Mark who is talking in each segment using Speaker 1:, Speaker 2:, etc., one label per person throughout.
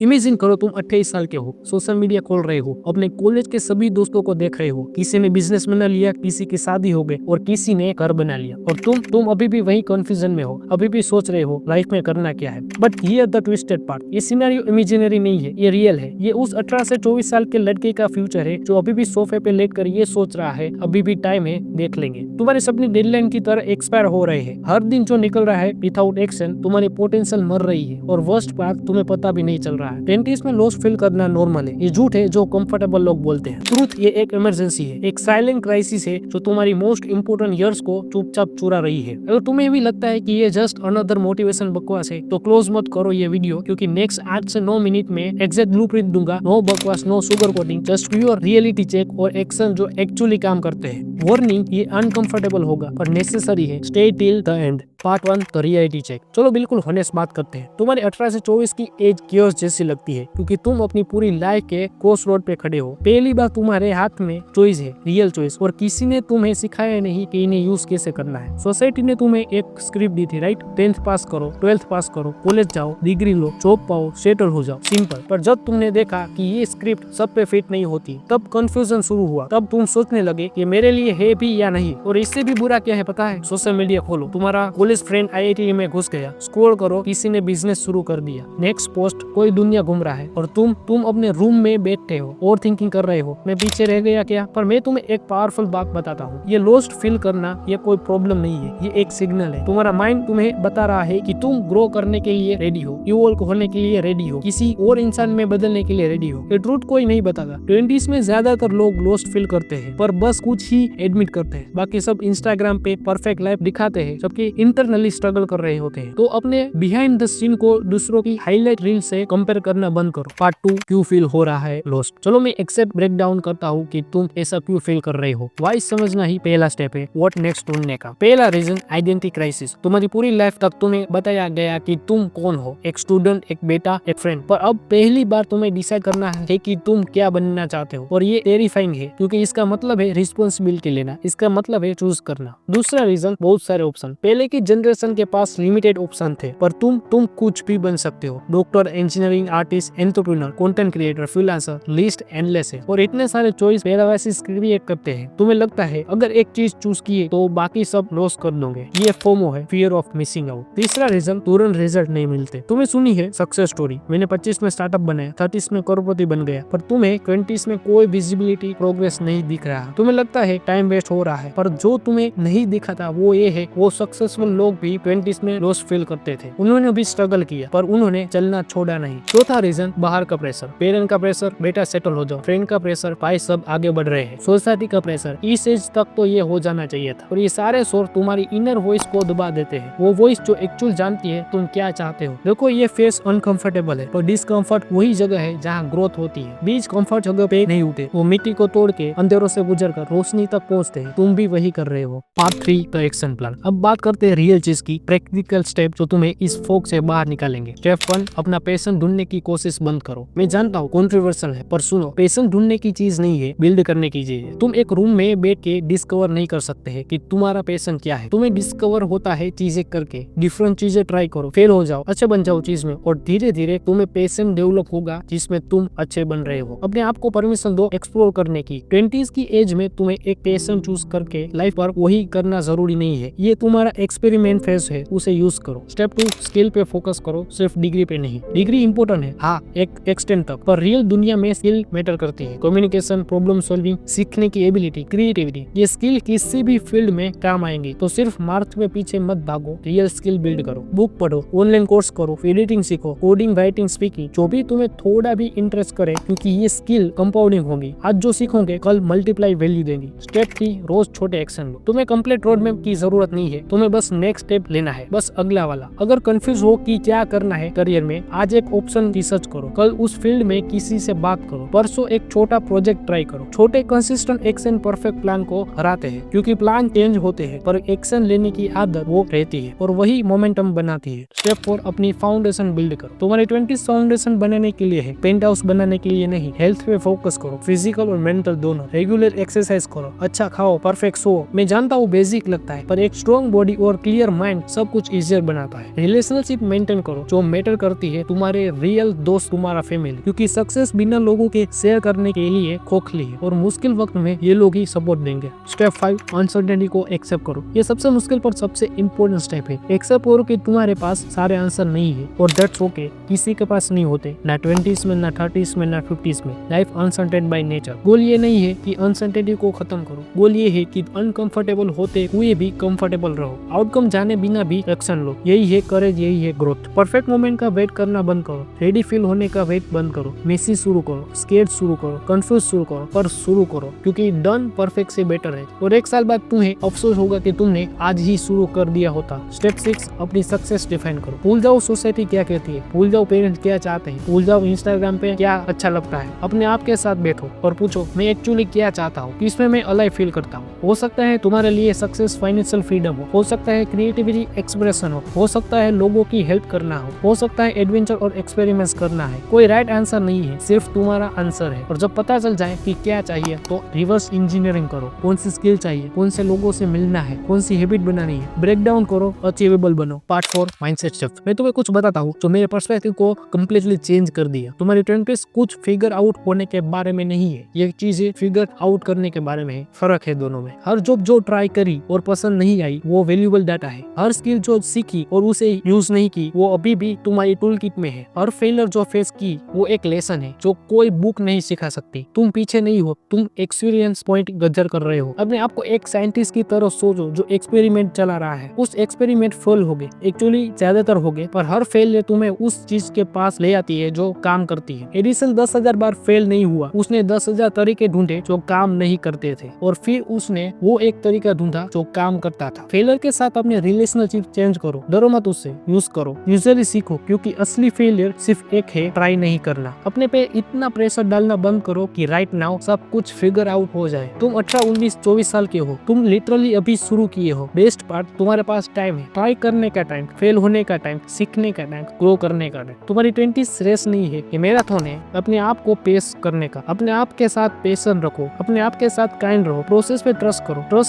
Speaker 1: Imagine करो तुम 28 साल के हो, सोशल मीडिया खोल रहे हो, अपने कॉलेज के सभी दोस्तों को देख रहे हो, किसी ने बिजनेस बना लिया, किसी की शादी हो गई और किसी ने घर बना लिया और तुम अभी भी वही कंफ्यूजन में हो, अभी भी सोच रहे हो लाइफ में करना क्या है। But here the twisted part, ये सिनेरियो इमेजिनरी नहीं है, ये रियल है। ये उस 18 से 24 साल के लड़के का फ्यूचर है जो अभी भी सोफे पे लेटकर ये सोच रहा है अभी भी टाइम है, देख लेंगे। तुम्हारे सपने डेडलाइन की तरह एक्सपायर हो रहे हैं, हर दिन जो निकल रहा है विदाउट एक्शन, तुम्हारी पोटेंशियल मर रही है और वर्स्ट पार्ट तुम्हें पता भी नहीं चल रहा है। 20s में लॉस फील करना नॉर्मल है, ये झूठ है जो कंफर्टेबल लोग बोलते हैं। ट्रूथ ये एक इमरजेंसी है, एक साइलेंट क्राइसिस है जो तुम्हारी मोस्ट इंपोर्टेंट इयर्स को चुपचाप चुरा रही है। अगर तुम्हें भी लगता है कि ये जस्ट अनदर मोटिवेशन बकवास है तो क्लोज मत करो ये वीडियो, क्योंकि नेक्स्ट 8 से 9 मिनट में एग्जैक्ट ब्लूप्रिंट दूंगा। नो बकवास, no sugar coating, just pure reality check और एक्शन जो एक्चुअली काम करते हैं। वार्निंग, ये अनकंफर्टेबल होगा पर नेसेसरी है। Stay till the end. Part 1 the reality check. चलो बिल्कुल होनेस्ट बात करते हैं। तुम्हारी 18 से 24 की एज क्योस जैसी लगती है क्योंकि तुम अपनी पूरी लाइफ के क्रॉस रोड पे खड़े हो। पहली बार तुम्हारे हाथ में चॉइस है, रियल चॉइस, और किसी ने तुम्हें सिखाया नहीं कि इन्हें यूज कैसे करना है। सोसाइटी ने तुम्हें एक स्क्रिप्ट दी थी, राइट? 10th पास करो, 12th पास करो, कॉलेज जाओ, डिग्री लो, जॉब पाओ, सेटल हो जाओ, सिंपल। पर जब तुमने देखा कि ये स्क्रिप्ट सब पे फिट नहीं होती, तब कंफ्यूजन शुरू हुआ। तब तुम सोचने लगे कि मेरे लिए है भी या नहीं। और इससे भी बुरा क्या है पता है? सोशल मीडिया खोलो, तुम्हारा कॉलेज फ्रेंड IIT में घुस गया, स्क्रॉल करो, किसी ने बिजनेस शुरू कर दिया, नेक्स्ट पोस्ट कोई दुनिया घूम रहा है और तुम अपने रूम में बैठे हो और थिंकिंग कर रहे हो मैं पीछे रह गया क्या। पर मैं तुम्हें एक पावरफुल बात बताता हूँ, ये लॉस्ट फील करना ये कोई प्रॉब्लम नहीं है, ये एक सिग्नल है। तुम्हारा माइंड तुम्हें बता रहा है कि तुम ग्रो करने के लिए रेडी हो, इवॉल्व होने के लिए रेडी हो, किसी और इंसान में बदलने के लिए रेडी हो। ये ट्रूथ कोई नहीं बताता। 20s में ज्यादातर लोग लॉस्ट फील करते हैं पर बस कुछ ही एडमिट करते हैं, बाकी सब इंस्टाग्राम पे परफेक्ट लाइफ दिखाते हैं जबकि इंटरनली स्ट्रगल कर रहे होते हैं। तो अपने बिहाइंड द सीन को दूसरों की हाईलाइट रील से कंपेयर करना बंद करो। पार्ट 2 क्यों फील हो रहा है लॉस्ट। चलो मैं एक्सेप्ट ब्रेक डाउन करता हूँ कि तुम ऐसा क्यों फील कर रहे हो। वाई समझना ही पहला स्टेप है व्हाट नेक्स्ट ढूंढने का। पहला रीजन आइडेंटिटी क्राइसिस। तुम्हारी पूरी लाइफ तक तुम्हें बताया गया कि तुम कौन हो, एक स्टूडेंट, एक बेटा, एक फ्रेंड। पर अब पहली बार तुम्हें डिसाइड करना है कि तुम क्या बनना चाहते हो और ये टेरिफाइंग है क्योंकि इसका मतलब है रिस्पॉन्सिबिलिटी लेना, इसका मतलब है चूज करना। दूसरा रीजन बहुत सारे ऑप्शन। पहले की जनरेशन के पास लिमिटेड ऑप्शन थे पर तुम कुछ भी बन सकते हो। Doctor, engineering, artist, entrepreneur, content creator, freelancer, list endless है और इतने सारे चॉइस पैरालिसिस क्रिएट करते हैं। तुम्हें लगता है अगर एक चीज चूज किए तो बाकी सब लॉस कर दोगे। ये फोमो है, फियर ऑफ मिसिंग आउट। तीसरा रीजन तुरंत रिजल्ट नहीं मिलते। तुम्हें सुनी है सक्सेस स्टोरी, मैंने 25 में स्टार्टअप बनाया, 30s में करोड़पति बन गया, पर तुम्हें 20s में कोई विजिबिलिटी प्रोग्रेस नहीं दिख रहा। तुम्हें लगता है टाइम वेस्ट हो रहा है, पर जो तुम्हें नहीं दिखा था वो ये है वो सक्सेसफुल लोग भी 20s में लॉस फील करते थे। उन्होंने भी स्ट्रगल किया पर उन्होंने चलना छोड़ा नहीं। चौथा रीजन बाहर का प्रेशर। पेरेंट का प्रेशर, बेटा सेटल हो जाओ, फ्रेंड का प्रेशर, भाई सब आगे बढ़ रहे हैं, सोसाइटी का प्रेशर, इस एज तक तो ये हो जाना चाहिए था। और ये सारे शोर तुम्हारी इनर वॉइस को दबा देते हैं, वो वॉइस जो एक्चुअल जानती है तुम क्या चाहते हो। देखो ये फेस अनकंफर्टेबल है पर डिस्कम्फर्ट वही जगह है जहाँ ग्रोथ होती है। बीज कंफर्ट जगह पे नहीं उठे, वो मिट्टी को तोड़ के अंधेरों से गुजर कर रोशनी तक पहुँचते हैं। तुम भी वही कर रहे हो। Part 3 the action plan. अब बात करते हैं रियल चीज की, प्रैक्टिकल स्टेप जो तुम्हें इस फोक से बाहर निकालेंगे। स्टेप 1, अपना पैशन ढूंढने की कोशिश बंद करो। मैं जानता हूँ कंट्रोवर्शियल है पर सुनो, पैशन ढूंढने की चीज नहीं है, बिल्ड करने की चीज है। तुम एक रूम में बैठ के डिस्कवर नहीं कर सकते हैं कि तुम्हारा पैशन क्या है। तुम्हें डिस्कवर होता है चीजें करके। डिफरेंट चीजें ट्राई करो, फेल हो जाओ, अच्छे बन जाओ चीज में और धीरे धीरे तुम्हें पैशन डेवलप होगा जिसमें तुम अच्छे बन रहे हो। अपने आप को परमिशन दो एक्सप्लोर करने की। 20s की एज में तुम्हें एक पैशन चूज करके लाइफ पर वही करना जरूरी नहीं है। ये तुम्हारा एक्सपेरिमेंट फेज है, उसे यूज करो। स्टेप 2, स्किल पे फोकस करो, सिर्फ डिग्री पे नहीं। डिग्री इंपॉर्टेंट है हाँ, एक एक्सटेंट तक, पर रियल दुनिया में स्किल मैटर करती है। कम्युनिकेशन, प्रॉब्लम सॉल्विंग, सीखने की एबिलिटी, क्रिएटिविटी, ये स्किल किसी भी फील्ड में काम आएंगी। तो सिर्फ मार्क्स में पीछे मत भागो, रियल स्किल बिल्ड करो। बुक पढ़ो, ऑनलाइन कोर्स करो, एडिटिंग सीखो, कोडिंग, राइटिंग, स्पीकिंग, जो भी तुम्हें थोड़ा भी इंटरेस्ट करे, क्योंकि ये स्किल कंपाउंडिंग होगी। आज जो सीखोगे कल मल्टीप्लाई वैल्यू देंगी। स्टेप 3, रोज छोटे एक्शन लो। तुम्हें कंप्लीट रोड मैप की जरूरत नहीं है, तुम्हें बस नेक्स्ट स्टेप लेना है, बस अगला वाला। अगर कंफ्यूज हो कि क्या करना है करियर में, आज एक ऑप्शन रिसर्च करो, कल उस फील्ड में किसी से बात करो, परसों एक छोटा प्रोजेक्ट ट्राई करो। छोटे कंसिस्टेंट एक्शन परफेक्ट प्लान को हराते हैं, क्योंकि प्लान चेंज होते हैं पर एक्शन लेने की आदत वो रहती है और वही मोमेंटम बनाती है। स्टेप 4, अपनी फाउंडेशन बिल्ड करो। तुम्हारे 20s फाउंडेशन बनाने के लिए है, पेंट हाउस बनाने के लिए नहीं। हेल्थ पे फोकस करो, फिजिकल और मेंटल दोनों। रेगुलर एक्सरसाइज करो, अच्छा खाओ, परफेक्ट सो। मैं जानता हूँ बेसिक लगता है पर एक स्ट्रॉन्ग बॉडी और क्लियर माइंड सब कुछ इजियर बनाता है। रिलेशनशिप मेंटेन करो, जो मैटर करती है तुम्हारे रियल दोस्त, तुम्हारा फैमिली, क्योंकि सक्सेस बिना लोगों के शेयर करने के लिए खोखली है और मुश्किल वक्त में ये लोग ही सपोर्ट देंगे। स्टेप 5, अनसर्टेनिटी को एक्सेप्ट करो। ये सबसे मुश्किल पर सबसे इंपॉर्टेंट स्टेप है। एक्सेप्ट करो कि तुम्हारे पास सारे आंसर नहीं है और दैट्स ओके। किसी के पास नहीं होते, ना 20s में, ना 30s में, ना 50s में। Life uncertain by nature. Goal ये नहीं है कि अनसर्टेनिटी को खत्म करो, गोल ये है कि अनकंफर्टेबल होते हुए भी कंफर्टेबल रहो। आउटकम जाने बिना भी एक्शन लो। यही है करेज, यही है ग्रोथ। परफेक्ट मोमेंट का वेट करना बंद करो, रेडी फील होने का वेट बंद करो। मेसी शुरू करो, स्केट शुरू करो, कंफ्यूज शुरू करो, पर शुरू करो, क्योंकि डन परफेक्ट से बेटर है। और एक साल बाद तुम्हें अफसोस होगा कि तुमने आज ही शुरू कर दिया होता। स्टेप 6, अपनी सक्सेस डिफाइन करो। भूल जाओ सोसाइटी क्या कहती है, भूल जाओ पेरेंट्स क्या चाहते हैं, भूल जाओ इंस्टाग्राम पे क्या अच्छा लगता है। अपने आप के साथ बैठो और पूछो, मैं एक्चुअली क्या चाहता हूँ, किसमें मैं अलाइव फील करता हूँ। हो सकता है तुम्हारे लिए सक्सेस फाइनेंशियल फ्रीडम हो सकता है क्रिएटिविटी एक्सप्रेशन हो सकता है लोगों की हेल्प करना हो सकता है एडवेंचर और एक्सपेरिमेंट्स करना है। कोई राइट आंसर नहीं है, सिर्फ तुम्हारा आंसर है। और जब पता चल जाए कि क्या चाहिए तो रिवर्स इंजीनियरिंग करो। कौन सी स्किल चाहिए, कौन से लोगों से मिलना है, कौन सी हैबिट बनानी है, ब्रेक डाउन करो, अचीवेबल बनो। Part 4, mindset shift. मैं तुम्हें कुछ बताता हूँ जो मेरे पर्सपेक्टिव को कम्प्लीटली चेंज कर दिया। तुम्हारी 20s कुछ फिगर आउट होने के बारे में नहीं है, ये चीजें फिगर आउट करने के बारे में है। फर्क है दोनों में। हर जॉब जो ट्राई करी और पसंद नहीं आई वो वैल्यूएबल डाटा है। हर स्किल जो सीखी और उसे यूज नहीं की वो अभी भी तुम्हारी टूल किट में है। हर फेलियर जो फेस की वो एक लेसन है जो कोई बुक नहीं सिखा सकती। तुम पीछे नहीं हो, तुम एक्सपीरियंस पॉइंट गजर कर रहे हो। अपने आप को एक साइंटिस्ट की तरह सोचो जो एक्सपेरिमेंट चला रहा है। उस एक्सपेरिमेंट फेल हो गए, एक्चुअली ज्यादातर हो गए, पर हर फेलियर तुम्हें उस चीज के पास ले आती है जो काम करती है। एडिसन 10,000 बार फेल नहीं हुआ, उसने 10,000 तरीके ढूंढे जो काम नहीं करते थे और फिर उसने वो एक तरीका ढूंढा जो काम करता था। फेलियर के साथ अपने रिलेशनशिप चेंज करो, डरो मत उससे, यूज करो, यूजुअली सीखो, क्योंकि असली फेलियर सिर्फ एक है, ट्राई नहीं करना। अपने पे इतना प्रेशर डालना बंद करो कि राइट नाउ सब कुछ फिगर आउट हो जाए। तुम 18, 19, 24 साल के हो, तुम लिटरली अभी शुरू किए हो। बेस्ट पार्ट, तुम्हारे पास टाइम है, ट्राई करने का टाइम, फेल होने का टाइम, सीखने का टाइम, ग्रो करने का टाइम। तुम्हारी 20s रेस नहीं है, ये मैराथन है। अपने आप को पेस करने का। अपने आप के साथ पेशेंस रखो, अपने आप के साथ काइंड रहो, प्रोसेस पे ट्रस्ट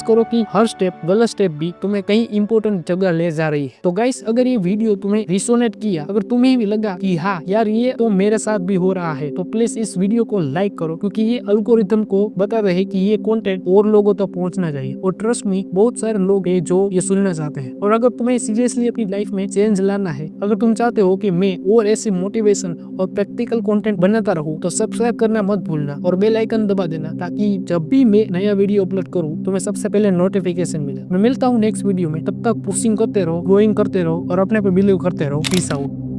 Speaker 1: करो कि हर स्टेप, गलत स्टेप भी तुम्हें कहीं इंपॉर्टेंट जगह ले जा रही है। तो गाइस, अगर ये वीडियो तुम्हें रिसोनेट किया, अगर तुम्हें भी लगा कि हाँ यार ये तो मेरे साथ भी हो रहा है, तो प्लीज इस वीडियो को लाइक करो, क्योंकि ये एल्गोरिथम को बता रहे कि ये कंटेंट और लोगों तक पहुंचना चाहिए। और ट्रस्ट मी, बहुत सारे लोग हैं जो ये सुनना चाहते हैं। और अगर तुम्हें सीरियसली अपनी लाइफ में चेंज लाना है, अगर तुम चाहते हो कि मैं और ऐसे मोटिवेशन और प्रैक्टिकल कंटेंट बनाता रहूं, तो सब्सक्राइब करना मत भूलना और बेल आइकन दबा देना, ताकि जब भी मैं नया वीडियो अपलोड करूं तो मैं सबसे पहले नोटिफिकेशन मिले। मैं मिलता हूं नेक्स्ट वीडियो में, तब तक पुशिंग करते रहो, ग्रोइंग करते रहो और अपने पे बिलीव करते रहो। Peace out.